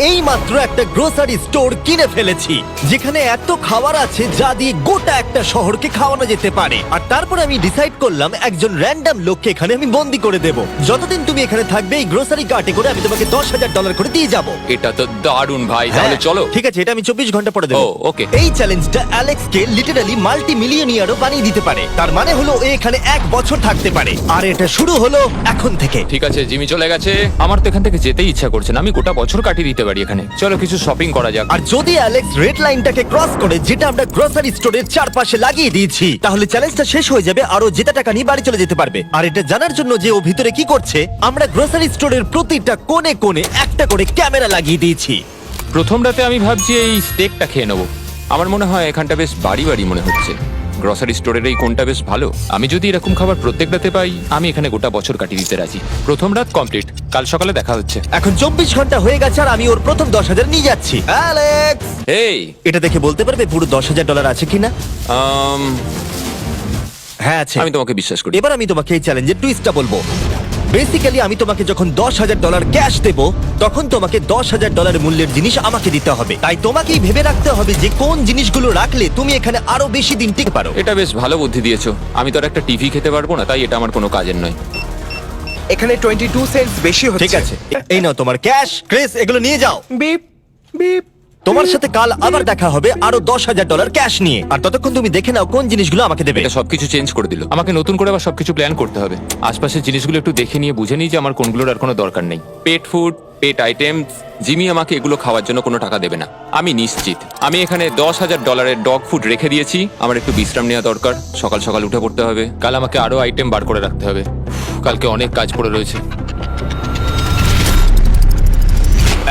এই মাত্র একটা গ্রোসারি স্টোর কিনে ফেলেছি যেখানে এত খাবার আছে যা দিয়ে গোটা একটা শহরকে খাওয়ানো যেতে পারে। আর তারপর আমি ডিসাইড করলাম একজন র্যান্ডম লোককে এখানে আমি বন্দি করে দেব। যতদিন তুমি এখানে থাকবে এই গ্রোসারি কার্টে করে আমি তোমাকে $10,000 করে দিয়ে যাবো। এটা তো দারুণ ভাই, তাহলে চলো। ঠিক আছে, এটা আমি 24 ঘন্টা পরে দেবো। ও, okay. এই চ্যালেঞ্জটা অ্যালেক্সকে লিটারালি মাল্টি মিলিয়নিয়ারও বানিয়ে দিতে পারে। তার মানে হলো ও এখানে 1 বছর থাকতে পারে। আর এটা শুরু হলো এখন থেকে। ঠিক আছে, জিমি চলে গেছে। আমার তো এখান থেকে যেতেই ইচ্ছা করছে না। আমি গোটা বছর কাটিয়ে দিতে পারি এখানে। চলো কিছু শপিং করা যাক। আর যদি অ্যালেক্স রেড লাইনটাকে ক্রস করে, যেটা আমরা গ্রোসারি স্টোরের চারপাশে লাগিয়ে দিয়েছি, তাহলে চ্যালেঞ্জটা শেষ হয়ে যাবে আর ও জেতা টাকা নিয়ে বাড়ি চলে যেতে পারবে। আর এটা জানার জন্য যে ও ভিতরে কি করছে, আমরা গ্রোসারি স্টোরের প্রতিটা কোণে কোণে একটা করে ক্যামেরা লাগিয়ে দিয়েছি। প্রথম রাতে আমি ভাবছি এই স্টেকটা খেয়ে নেবো। আমার মনে হয় এখানটা বেশ বাড়ি বাড়ি মনে হচ্ছে। গ্রসারি স্টোরের এই কোনটা বেশ ভালো। আমি যদি এরকম খাবার প্রত্যেক রাতে পাই, আমি এখানে গোটা বছর কাটিয়ে দিতে রাজি। প্রথম রাত কমপ্লিট, কাল সকালে দেখা হচ্ছে। এখন 24 ঘন্টা হয়ে গেছে আর আমি ওর প্রথম 10,000 নিয়ে যাচ্ছি। অ্যালেক্স, এই এটা দেখে বলতে পারবে পুরো $10,000 আছে কিনা? হ্যাঁ আছে। আমি তোমাকে বিশ্বাস করি। এবার আমি তোমাকে এই চ্যালেঞ্জের টুইস্টটা বলবো। বেসিক্যালি আমি তোমাকে যখন $10,000 ক্যাশ দেব, তখন তোমাকে $10,000 মূল্যের জিনিস আমাকে দিতে হবে। তাই তোমাকেই ভেবে রাখতে হবে যে কোন জিনিসগুলো রাখলে তুমি এখানে আরো বেশি দিন টিকতে পারো। এটা বেশ ভালো বুদ্ধি দিয়েছো। আমি তো আর একটা টিভি খেতে পারবো না, তাই এটা আমার কোনো কাজের নয়। এখানে 22 সেন্টস বেশি হচ্ছে। ঠিক আছে, এই নাও তোমার ক্যাশ। ক্রিস, এগুলো নিয়ে যাও। Beep beep. তোমার সাথে কাল আবার দেখা হবে আরো $10,000 ক্যাশ নিয়ে। আর ততক্ষণ তুমি দেখে নাও কোন জিনিসগুলো আমাকে দেবে। এটা সবকিছু চেঞ্জ করে দিল। আমাকে নতুন করে আবার সবকিছু প্ল্যান করতে হবে। আশপাশের জিনিসগুলো একটু দেখে নিয়ে বুঝে নিই যে আমার কোনগুলোর আর কোনো দরকার নেই। পেট ফুড, পেট আইটেমস। জিমি আমাকে এগুলো খাওয়ার জন্য কোনো টাকা দেবে না, আমি নিশ্চিত। আমি এখানে $10,000 ডগ ফুড রেখে দিয়েছি। আমার একটু বিশ্রাম নেওয়া দরকার। সকাল সকাল উঠে পড়তে হবে। কাল আমাকে আরো আইটেম বার করে রাখতে হবে। কালকে অনেক কাজ পড়ে রয়েছে।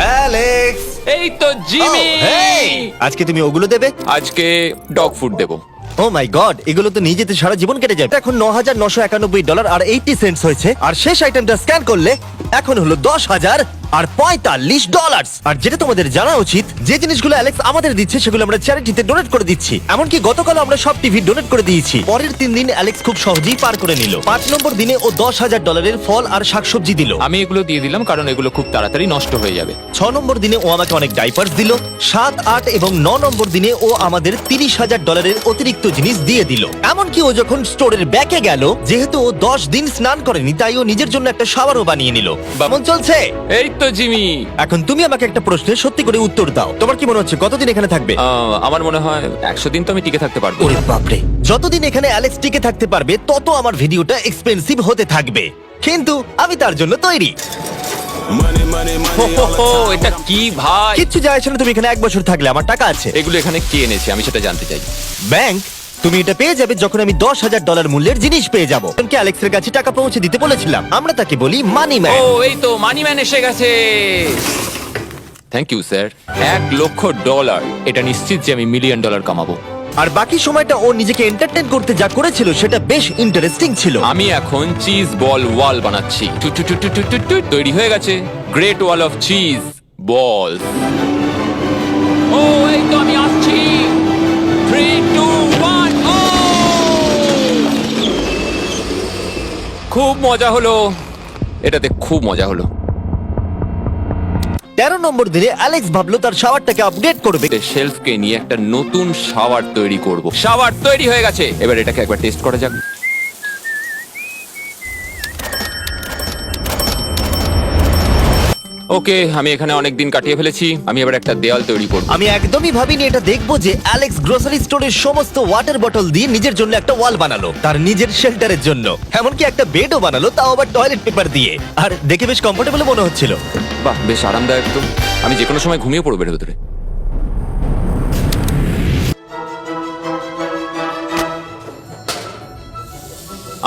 অ্যালেক্স, এই তো জিমি। Oh, hey! আজকে তুমি ওগুলো দেবে? আজকে ডগ ফুড দেবো। ও মাই গড, এগুলো তো নিয়ে যেতে সারা জীবন কেটে যাবে। এখন $9,991 আর 80 সেন্টস হয়েছে। আর শেষ আইটেমটা স্ক্যান করলে এখন হলো $10,045। আর যেটা তোমাদের জানা উচিত, যে জিনিসগুলো অ্যালেক্স আমাদের দিচ্ছে সেগুলো আমরা চ্যারিটিতে ডোনেট করে দিচ্ছি। এমনকি গতকাল আমরা সব টিভি ডোনেট করে দিয়েছি। পরের 3 দিন অ্যালেক্স খুব সহজেই পার করে নিল। 5 নম্বর দিনে ও $10,000 ফল আর শাকসবজি দিল। আমি এগুলো দিয়ে দিলাম কারণ এগুলো খুব তাড়াতাড়ি নষ্ট হয়ে যাবে। 6 নম্বর দিনে ও আমাকে অনেক ডাইপার্স দিল। 7, 8 এবং 9 নম্বর দিনে ও আমাদের $30,000 অতিরিক্ত জিনিস দিয়ে দিল। এমনকি ও যখন স্টোরের ব্যাকে গেল, যেহেতু ও 10 দিন স্নান করেনি, তাই ও নিজের জন্য একটা শাওয়ারও বানিয়ে নিল। কেমন চলছে? এই তো জিমি। এখন তুমি আমাকে একটা প্রশ্নের সত্যি করে উত্তর দাও। তোমার কি মনে হচ্ছে কতদিন এখানে থাকবে? আমার মনে হয় 100 দিন তো আমি টিকে থাকতে পারবো। ওরে বাপরে, যতদিন এখানে অ্যালেক্স টিকে থাকতে পারবে তত আমার ভিডিওটা এক্সপেন্সিভ হতে থাকবে। কিন্তু আমি তার জন্য তৈরি। হো, এটা কি ভাই? কিচ্ছু যায় আসে না, তুমি এখানে 1 বছর থাকলে আমার টাকা আছে। এগুলো এখানে কে এনেছে আমি সেটা জানতে চাই। ব্যাংক। তুমি এটা পেয়ে যাবে যখন আমি $10,000 মূল্যের জিনিস পেয়ে যাবো। তোমাকে অ্যালেক্সের কাছে টাকা পৌঁছে দিতে বলেছিলাম। আমরা তাকে বলি মানি ম্যান। ও, এই তো মানি ম্যান এসে গেছে। Thank you sir. $1,00,000। এটা নিশ্চিত যে আমি $1 মিলিয়ন কামাবো। আর বাকি সময়টা ও নিজেকে এন্টারটেইন করতে যা করেছিল সেটা বেশ ইন্টারেস্টিং ছিল। আমি এখন চিজ বল ওয়াল বানাচ্ছি। তৈরি হয়ে গেছে great wall of cheese ball. ও, এই তো আমি আসছি। 3, 2, 1। ও, খুব মজা হলো। এটাতে খুব মজা হলো। 13 নম্বর দিনে অ্যালেক্স ভাবলো তার শাওয়ারটাকে আপডেট করবে। শেলফকে নিয়ে একটা নতুন শাওয়ার তৈরি করব। শাওয়ার তৈরি হয়ে গেছে, এবার এটাকে একবার টেস্ট করা যাক। ওকে, আমি এখানে অনেক দিন কাটিয়ে ফেলেছি। আমি এবার একটা দেওয়াল তৈরি করব। আমি একদমই ভাবিনি এটা দেখবো যে অ্যালেক্স গ্রোসারি স্টোরের সমস্ত ওয়াটার বটল দিয়ে নিজের জন্য একটা ওয়াল বানালো, তার নিজের শেল্টারের জন্য। এমনকি একটা বেডও বানালো, তাও আবার টয়লেট পেপার দিয়ে। আর দেখে বেশ কমফোর্টেবল মনে হচ্ছিল। বাহ, বেশ আরামদায়ক তো। আমি যে কোনো সময় ঘুমিয়ে পড়বো এর ভেতরে।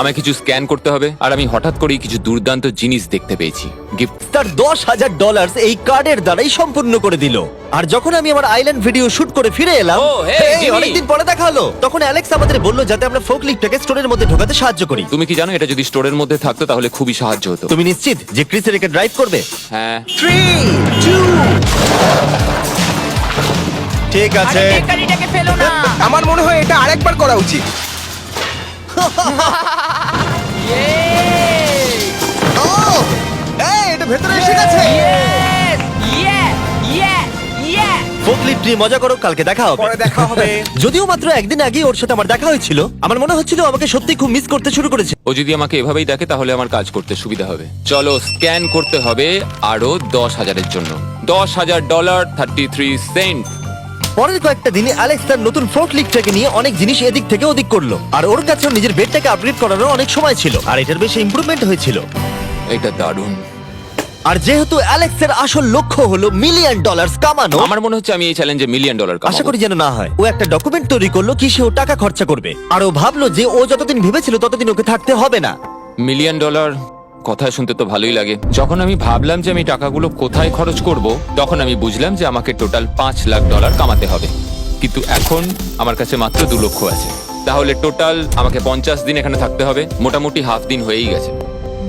আমায় কিছু স্ক্যান করতে হবে। আর আমি হঠাৎ করেই কিছু দুর্দান্ত জিনিস দেখতে পেয়েছি। গিফট। তার $10,000 এই কার্ডের দ্বারাই সম্পূর্ণ করে দিল। আর যখন আমি আমার আইল্যান্ড ভিডিও শুট করে ফিরে এলাম, ও, hey, জিমি। অনেকদিন পরে দেখা হলো, তখন অ্যালেক্স আমাদের বললো যাতে আমরা ফোকলিফটটাকে স্টোরের মধ্যে ঢোকাতে সাহায্য করি। তুমি কি জানো এটা যদি স্টোরের মধ্যে থাকতো তাহলে খুবই সাহায্য হতো। তুমি নিশ্চিত যে ক্রিসের একে ড্রাইভ করবে? হ্যাঁ। 3, 2। ঠিক আছে। আমার মনে হয় এটা আরেকবার করা উচিত। ও, এই, এটা ভেতরে এসে গেছে। চকলেট নিয়ে মজা করো, কালকে দেখা হবে। পরে দেখা হবে। যদিও মাত্র একদিন আগে ওর সাথে আমার দেখা হয়েছিল, আমার মনে হচ্ছিল ও আমাকে সত্যি খুব মিস করতে শুরু করেছে। ও যদি আমাকে এভাবেই দেখে তাহলে আমার কাজ করতে সুবিধা হবে। চলো স্ক্যান করতে হবে আরো 10,000-এর জন্য। $10,000 33 পরের কয়েকটা দিনে অ্যালেক্স তার নতুন ফোর্কলিফটটাকে নিয়ে অনেক জিনিস এদিক থেকে ওদিক করলো, আর ওর কাছেও নিজের বেডটাকে আপগ্রেড করারও অনেক সময় ছিল, আর এটার বেশ ইমপ্রুভমেন্ট হয়েছিল। এটা দারুণ। আর যেহেতু অ্যালেক্সের আসল লক্ষ্য হলো $1 মিলিয়ন কামানো, আমার মনে হচ্ছে আমি এই চ্যালেঞ্জে $1 মিলিয়ন আশা করি যেন না হয়, ও একটা ডকুমেন্ট তৈরি করলো কিসে ও টাকা খরচা করবে, আর ও ভাবলো যে ও যতদিন ভেবেছিল ততদিন ওকে থাকতে হবে না। $1 মিলিয়ন কথা শুনতে তো ভালোই লাগে। যখন আমি ভাবলাম যে আমি টাকাগুলো কোথায় খরচ করব, তখন আমি বুঝলাম যে আমাকে টোটাল $5 লাখ কামাতে হবে। কিন্তু এখন আমার কাছে মাত্র 2 লক্ষ আছে। তাহলে টোটাল আমাকে 50 দিন এখানে থাকতে হবে। মোটামুটি হাফ দিন হয়েই গেছে।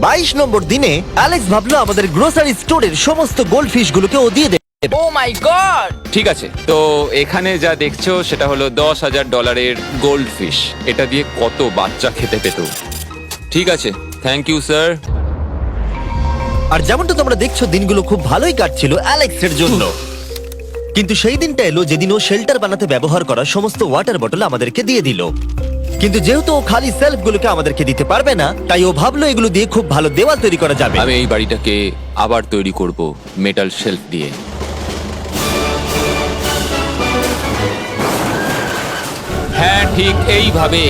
22 নম্বর দিনে অ্যালেক্স ভাবলো আমাদের গ্রোসারি স্টোরের সমস্ত গোল্ড ফিশ গুলোকে ও দিয়ে দেবে। ও মাই গড! ঠিক আছে, তো এখানে যা দেখছো সেটা হলো $10,000 গোল্ড ফিশ। এটা দিয়ে কত বাচ্চা খেতে পেত। ঠিক আছে, থ্যাংক ইউ স্যার। আর যেমনটা তোমরা দেখছো দিনগুলো খুব ভালোই কাটছিল অ্যালেক্সের জন্য, কিন্তু সেই দিনটা এলো যেদিন ও শেল্টার বানাতে ব্যবহার করা সমস্ত ওয়াটার বটল আমাদেরকে দিয়ে দিল। কিন্তু যেহেতু ও খালি সেলফগুলোকে আমাদেরকে দিতে পারবে না, তাই ও ভাবলো এগুলো দিয়ে খুব ভালো দেওয়াল তৈরি করা যাবে। আমি এই বাড়িটাকে আবার তৈরি করব মেটাল শেলফ দিয়ে। হ্যাঁ, ঠিক এইভাবে।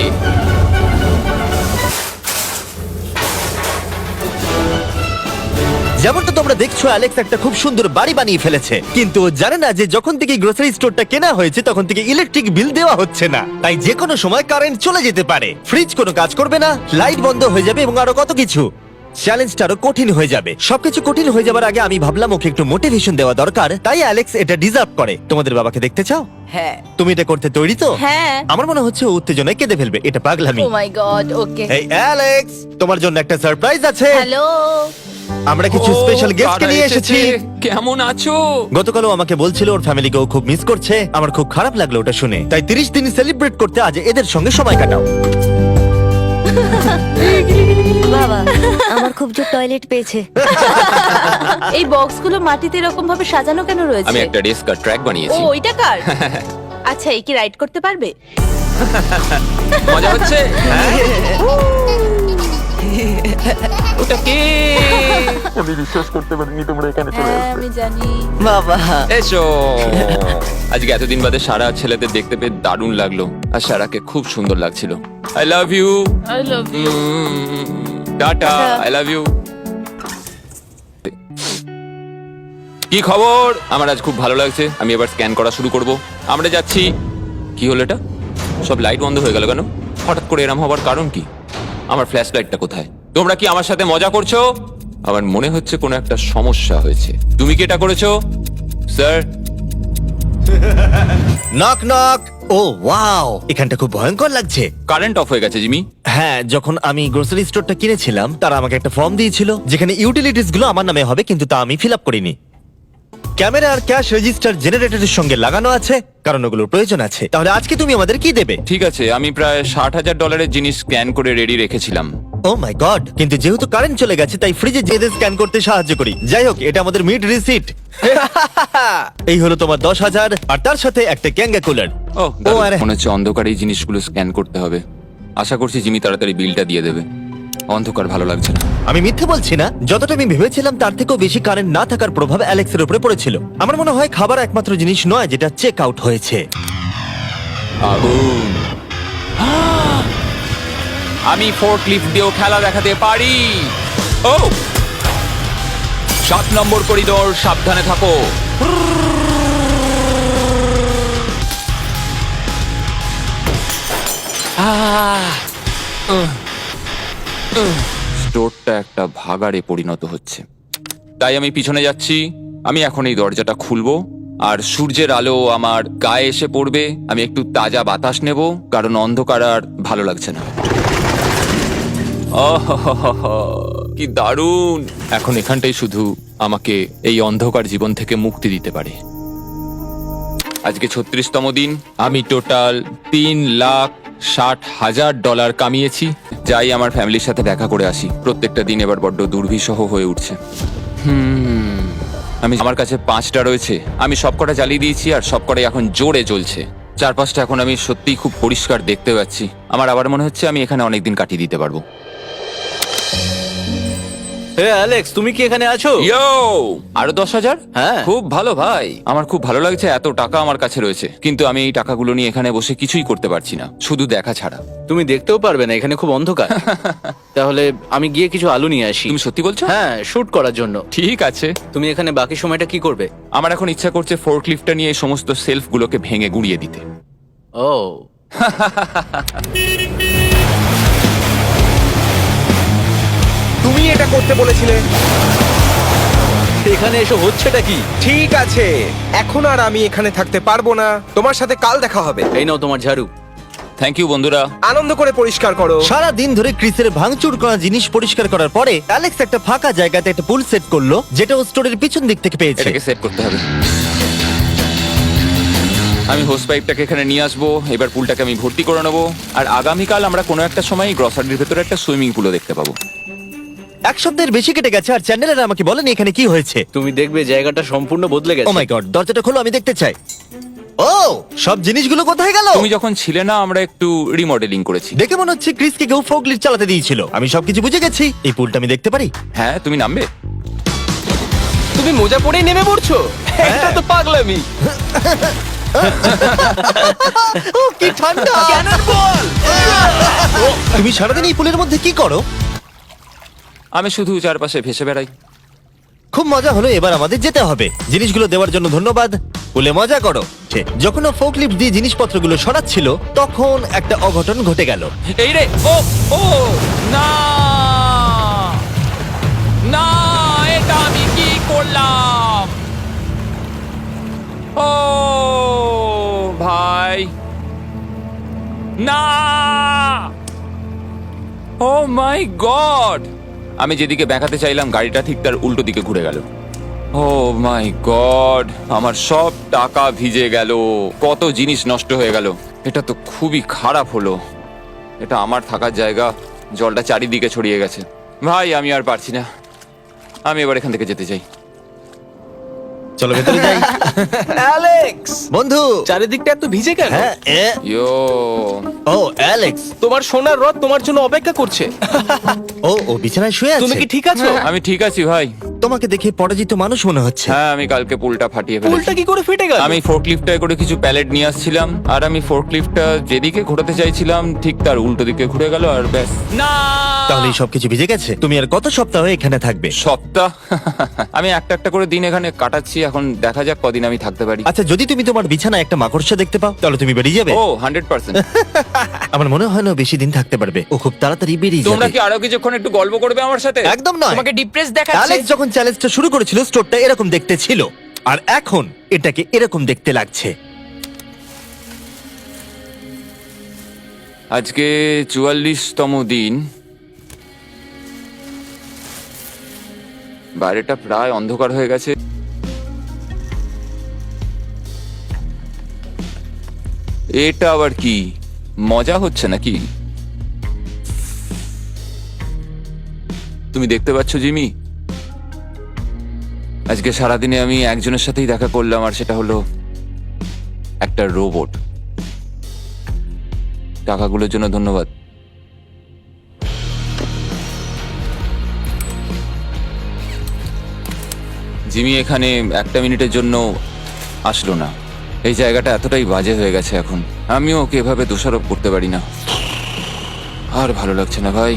যেমনটা তোমরা দেখছো অ্যালেক্স একটা খুব সুন্দর বাড়ি বানিয়ে ফেলেছে, কিন্তু ও জানে না যে যখন থেকে গ্রোসারি স্টোরটা কেনা হয়েছে তখন থেকে ইলেকট্রিক বিল দেওয়া হচ্ছে না, তাই যে কোনো সময় কারেন্ট চলে যেতে পারে, ফ্রিজ কোনো কাজ করবে না, লাইট বন্ধ হয়ে যাবে এবং আরো কত কিছু। চ্যালেঞ্জটা আরো কঠিন হয়ে যাবে। সবকিছু কঠিন হয়ে যাবার আগে আমি ভাবলাম ওকে একটু মোটিভেশন দেওয়া দরকার, তাই অ্যালেক্স এটা ডিজার্ভ করে। তোমাদের বাবাকে দেখতে চাও? হ্যাঁ। তুমি এটা করতে তৈরি তো? হ্যাঁ। আমার মনে হচ্ছে ও উত্তেজনায় কেঁদে ফেলবে, এটা পাগলামি। ও মাই গড, ওকে। এই অ্যালেক্স, তোমার জন্য একটা সারপ্রাইজ আছে। হ্যালো। আমরা কিছু স্পেশাল গেস্টকে কারা নিয়ে এসেছি। কেমন আছো? গতকালও আমাকে বলছিল ওর ফ্যামিলিকেও খুব মিস করছে। আমার খুব খারাপ লাগলো ওটা শুনে, তাই 30 দিন সেলিব্রেট করতে আজ এদের সঙ্গে সময় কাটাও। বাবা, আমার খুব জোর টয়লেট পেয়েছে। এই বক্সগুলো মাটিতে এরকম ভাবে সাজানো কেন রয়েছে? আমি একটা ডেস্ক আর ট্র্যাক ও, বানিয়েছি। ওইটা কার? আচ্ছা, এই কি রাইড করতে পারবে? মজা হচ্ছে? ওটা কে? হ্যাঁ, আমি জানি। বাবা, এসো। আজকে এতদিন বাদে সারা ছেলেদের দেখতে পেয়ে দারুণ লাগলো, আর সারাকে খুব সুন্দর লাগছিল। I love you. I love you. টাটা। I love you. কি খবর? আমার আজ খুব ভালো লাগছে। আমি এবার স্ক্যান করা শুরু করব। আমরা যাচ্ছি। কি হলো এটা? সব লাইট বন্ধ হয়ে গেল কেন? হঠাৎ করে এরম হবার কারণ কি? আমার ফ্ল্যাশ লাইটটা কোথায়? তোমরা কি আমার সাথে মজা করছো? আমার মনে হচ্ছে কোনো একটা সমস্যা হয়েছে। তুমি কি এটা করেছো sir? Knock knock. Oh wow, এখানটা খুব ভয়ঙ্কর লাগছে। কারেন্ট অফ হয়ে গেছে জিমি। হ্যাঁ, যখন আমি গ্রোসারি স্টোরটা কিনেছিলাম তারা আমাকে একটা ফর্ম দিয়েছিল যেখানে ইউটিলিটিস গুলো আমার নামে হবে, কিন্তু তা আমি ফিল আপ করিনি। ক্যামেরা আর ক্যাশ রেজিস্টার জেনারেটরের সঙ্গে লাগানো আছে, কারণ ওগুলোর প্রয়োজন আছে। তাহলে আজকে তুমি আমাদের কি দেবে? ঠিক আছে, আমি প্রায় $60,000 জিনিস স্ক্যান করে রেডি রেখেছিলাম। ও মাই গড, কিন্তু যেহেতু কারেন্ট চলে গেছে তাই ফ্রিজে যেতে স্ক্যান করতে সাহায্য করি। যাই হোক, এটা আমাদের মিড রিসিট। এই হলো তোমার 10,000 আর তার সাথে একটা ক্যাঙ্গা কুলার। ও ও আরে, মনে হচ্ছে অন্ধকারে এই জিনিসগুলো স্ক্যান করতে হবে। আশা করছি জিমি তাড়াতাড়ি বিলটা দিয়ে দেবে। অন্ধকার ভালো লাগছে না। আমি মিথ্যে বলছি না, যতটা আমি ভেবেছিলাম তার থেকেও বেশি কারেন্ট না থাকার প্রভাব অ্যালেক্সের উপরে পড়েছিল। আমার মনে হয় খাবার একমাত্র জিনিস নয় যেটা চেক আউট হয়েছে। আগুন। আমি ফোর্কলিফট দিয়েও খেলা দেখাতে পারি। ও 7 নম্বর করিডোর, সাবধানে থাকো। স্টোরটা একটা ভাগাড়ে পরিণত হচ্ছে, তাই আমি পিছনে যাচ্ছি। আমি এখন এই দরজাটা খুলবো আর সূর্যের আলো আমার গায়ে এসে পড়বে। আমি একটু তাজা বাতাস নেব, কারণ অন্ধকার আর ভালো লাগছে না। কি দারুণ! এখন এখানটাই শুধু আমাকে এই অন্ধকার জীবন থেকে মুক্তি দিতে পারে। আজকে 36তম দিন। আমি টোটাল $3,60,000 কামিয়েছি। যাই আমার ফ্যামিলির সাথে দেখা করে আসি। প্রত্যেকটা দিন এবার বড্ড দুর্বিষহ হয়ে উঠছে। আমার কাছে 5টা রয়েছে, আমি সবকটা জ্বালিয়ে দিয়েছি আর সবকটাই এখন জোরে জ্বলছে। চারপাশটা এখন আমি সত্যিই খুব পরিষ্কার দেখতে পাচ্ছি। আমার আবার মনে হচ্ছে আমি এখানে অনেকদিন কাটিয়ে দিতে পারবো। হে অ্যালেক্স, তুমি কি এখানে আছো? ইয়ো, আরো 10,000? হ্যাঁ। খুব ভালো ভাই, আমার খুব ভালো লাগছে। এত টাকা আমার কাছে রয়েছে, কিন্তু আমি এই টাকাগুলো নিয়ে এখানে বসে কিছুই করতে পারছি না, শুধু দেখা ছাড়া। তুমি দেখতেও পারবে না, এখানে খুব অন্ধকার। তাহলে আমি গিয়ে কিছু আলু নিয়ে আসি। তুমি সত্যি বলছো? হ্যাঁ, শুট করার জন্য। ঠিক আছে। তুমি এখানে বাকি সময়টা কি করবে? আমার এখন ইচ্ছা করছে ফোর্কলিফটটা নিয়ে এই সমস্ত সেলফগুলোকে ভেঙে গুঁড়িয়ে দিতে। ও, তুমি এটা করতে বলেছিলে। এখানে এসে হচ্ছেটা কি? ঠিক আছে, এখন আর আমি এখানে থাকতে পারবো না। তোমার সাথে কাল দেখা হবে। এই নাও তোমার ঝাড়ু। থ্যাংক ইউ বন্ধুরা। আনন্দ করে পরিষ্কার করো। সারা দিন ধরে ক্রিসের ভাঙচুর করা জিনিস পরিষ্কার করার পরে অ্যালেক্স একটা ফাঁকা জায়গাতে একটা পুল সেট করলো, যেটা ও স্টোরের পিছন দিক থেকে পেয়েছে। এটাকে সেট করতে হবে। আমি হোস পাইপটাকে এখানে নিয়ে আসবো, এবার পুলটাকে আমি ভর্তি করে নেবো, আর আগামীকাল আমরা কোনো একটা সময় গ্রসারির ভেতরে একটা সুইমিং পুলও দেখতে পাবো। এক সপ্তাহের বেশি কেটে গেছে আর চ্যানেলের আমাকে বলেনি এখানে কি হয়েছে। তুমি দেখবে জায়গাটা সম্পূর্ণ বদলে ও গেছে। মাই গড, দরজাটা খোলো, আমি দেখতে চাই। ও, সব জিনিসগুলো কোথায় গেল? তুমি যখন ছিলে না, আমরা একটু রিমডেলিং করেছি। দেখে মনে হচ্ছে ক্রিসকে কেউ ফোর্কলিফট চালাতে দিয়েছিল। আমি সবকিছু বুঝে গেছি। এই পুলটা আমি দেখতে পারি? হ্যাঁ, তুমি নামবে? তুমি মোজা পরেই নেমে পড়ছো? এটা তো পাগলামি। ও কি ঠান্ডা! তুমি সারাদিন এই পুলের মধ্যে কি করো? আমি শুধু চারপাশে ভেসে বেড়াই। খুব মজা হলো, এবার আমাদের যেতে হবে। জিনিসগুলো দেওয়ার জন্য ধন্যবাদ। পুলে মজা করো। যখন ও ফোর্কলিফট দিয়ে জিনিসপত্রগুলো সরাচ্ছিল, তখন একটা অঘটন ঘটে গেল। এই রে, ও ও না না, এটা আমি কি করলাম? ও ভাই, না! ও মাই গড! আমি যেদিকে ব্যাকাতে চাইলাম, গাড়িটা ঠিক তার উল্টো দিকে ঘুরে গেল। ও মাই গড, আমার সব টাকা ভিজে গেল, কত জিনিস নষ্ট হয়ে গেল। এটা তো খুবই খারাপ হলো। এটা আমার থাকার জায়গা, জলটা চারিদিকে ছড়িয়ে গেছে। ভাই, আমি আর পারছি না, আমি এবার এখান থেকে যেতে চাই। চলো ভেতরে যাই। অ্যালেক্স, বন্ধু। চারিদিকটা এত ভিজে কেন? হ্যাঁ, ইয়ো, ও অ্যালেক্স। তোমার সোনার রথ তোমার জন্য অপেক্ষা করছে। ও বিছানায় শুয়ে আছে। তুমি কি ঠিক আছো? আমি ঠিক আছি ভাই। তোমাকে দেখে পরাজিত মানুষ মনে হচ্ছে। হ্যাঁ, আমি কালকে পুলটা ফাটিয়ে ফেলেছি। পুলটা কি করে ফেটে গেল? আমি ফোর্কলিফটটায় করে কিছু প্যালেট নিয়ে আসছিলাম, আর আমি ফোর্কলিফটটা যেদিকে ঘোরাতে চাইছিলাম ঠিক তার উল্টো দিকে ঘুরে গেল, আর ব্যাস। না! তাহলে এই সবকিছু ভিজে গেছে। তুমি আর কত সপ্তাহ এখানে থাকবে? সপ্তাহ? আমি একটা একটা করে দিন এখানে কাটাচ্ছি, এখন দেখা যাক কদিন আমি থাকতে পারি। আচ্ছা, যদি তুমি তোমার বিছানায় একটা মাকড়সা দেখতে পাও, তাহলে তুমি বেরিয়ে যাবে? ও 100%। আমার মনে হয় না ও বেশি দিন থাকতে পারবে। ও খুব তাড়াতাড়ি বেরিয়ে তোমরা যাবে। কি আরো কিছুক্ষণ একটু গল্প করবে আমার সাথে? একদম নয়। তোমাকে ডিপ্রেস দেখাচ্ছে। অ্যালেক্স যখন চ্যালেঞ্জটা শুরু করেছিল, স্টোরটা এরকম দেখতে ছিল, আর এখন এটাকে এরকম দেখতে লাগছে। আজকে 44তম দিন। বাইরেটা প্রায় অন্ধকার হয়ে গেছে। এটা আবার কি মজা হচ্ছে নাকি? তুমি দেখতে পাচ্ছ জিমি, আজকে সারাদিনে আমি একজনের সাথেই দেখা করলাম, আর সেটা হলো একটা রোবট। টাকাগুলোর জন্য ধন্যবাদ। জিমি এখানে একটা মিনিটের জন্য আসলো না। এই জায়গাটা এতটাই বাজে হয়ে গেছে এখন, আমিও ওকে এভাবে দোষারোপ করতে পারি না। আর ভালো লাগছে না ভাই।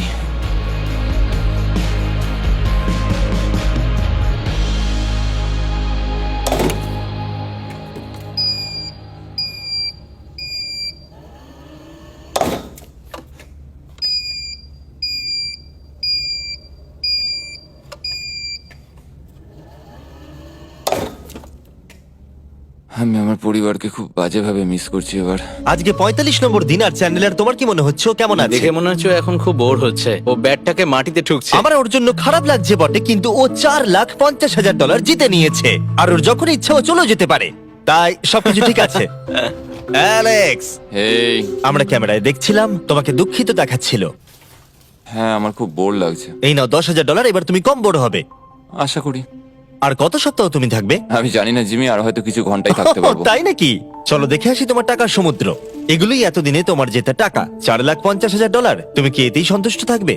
আমি আমার পরিবারকে খুব বাজেভাবে মিস করছি এবার। আজকে 45 নম্বর দিন, আর চ্যান্ডেলার তোমার কি মনে হচ্ছে ও কেমন আছে? দেখে মনে হচ্ছে ও এখন খুব বোর হচ্ছে। ও ব্যাটটাকে মাটিতে ঠুকছে। আমার ওর জন্য খারাপ লাগছে বটে, কিন্তু ও $4,50,000 জিতে নিয়েছে, আর ওর যখন ইচ্ছা ও চলেও যেতে পারে। তাই সবকিছু ঠিক আছে। অ্যালেক্স, এই, আমরা ক্যামেরায় দেখছিলাম, তোমাকে দুঃখিত দেখাচ্ছিল। হ্যাঁ, আমার খুব বোর লাগছে। এই নাও $10,000, এবার তুমি কম বড় হবে। আশা করি। আর কত সপ্তাহ তুমি থাকবে? আমি জানি না জিমি, আর হয়তো কিছু ঘন্টাই থাকতে পারবো। তাই নাকি? চলো দেখে আসি তোমার টাকার সমুদ্র। এগুলোই এতদিনে তোমার জেতা টাকা, $4,50,000। তুমি কি এতেই সন্তুষ্ট থাকবে?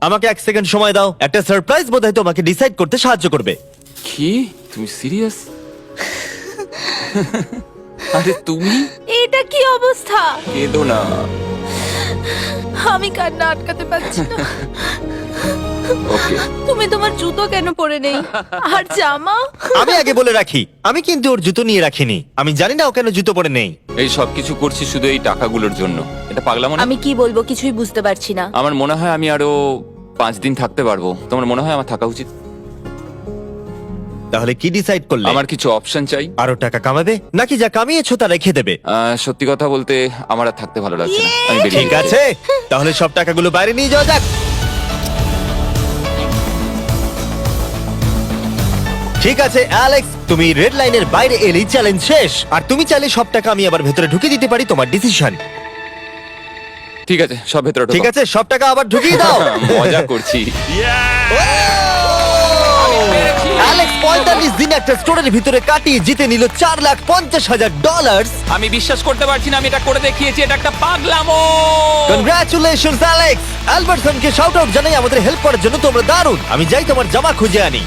আমাকে 1 সেকেন্ড সময় দাও। একটা সারপ্রাইজ বোধহয় তোমাকে ডিসাইড করতে সাহায্য করবে। কি, তুমি সিরিয়াস? আরে তুমি এটা কি অবস্থা? কেঁদো না। আমি কান্না আটকাতে পারছি না। ওকে, তুমি তোমার জুতো কেন পরে নেই? আর জামা? আমি আগে বলে রাখি, আমি কিন্তু ওর জুতো নিয়ে রাখিনি। আমি জানি না ও কেন জুতো পরে নেই। এই সব কিছু করছি শুধু এই টাকাগুলোর জন্য। এটা পাগলামো না? আমি কি বলবো কিছুই বুঝতে পারছি না। আমার মনে হয় আমি আরো 5 দিন থাকতে পারবো। তোমার মনে হয় আমার থাকা উচিত? তাহলে কি ডিসাইড করলে? আমার কিছু অপশন চাই। আরো টাকা কামাবে নাকি যা কামিয়েছো তা রেখে দেবে? সত্যি কথা বলতে আমার আর থাকতে ভালো লাগছে না। আমি বেরিয়ে ঠিক যাচ্ছি। আছে, তাহলে সব টাকাগুলো বাইরে নিয়ে যাওয়া যাক। ঠিক আছে অ্যালেক্স, তুমি রেড লাইনের বাইরে এলেই চ্যালেঞ্জ শেষ। আর তুমি চাইলে সব টাকা আমি আবার ভেতরে ঢুকিয়ে দিতে পারি, তোমার ডিসিশন। ঠিক আছে, সব ভেতরে ঢোকো। ঠিক আছে, সব টাকা আবার ঢুকিয়ে দাও। মজা করছি। অ্যালেক্স 45 দিন একটা স্টোরের ভিতরে কাটিয়ে জিতে নিল $4,50,000। আমি বিশ্বাস করতে পারছি না আমি এটা করে দেখিয়েছি। এটা একটা পাগলামো। Congratulations Alex. অ্যালবার্টসনকে শাউট আউট জানাই, আমাদের হেল্প করার জন্য তোমরা দারুণ। আমি যাই তোমার জামা খুঁজে আনি।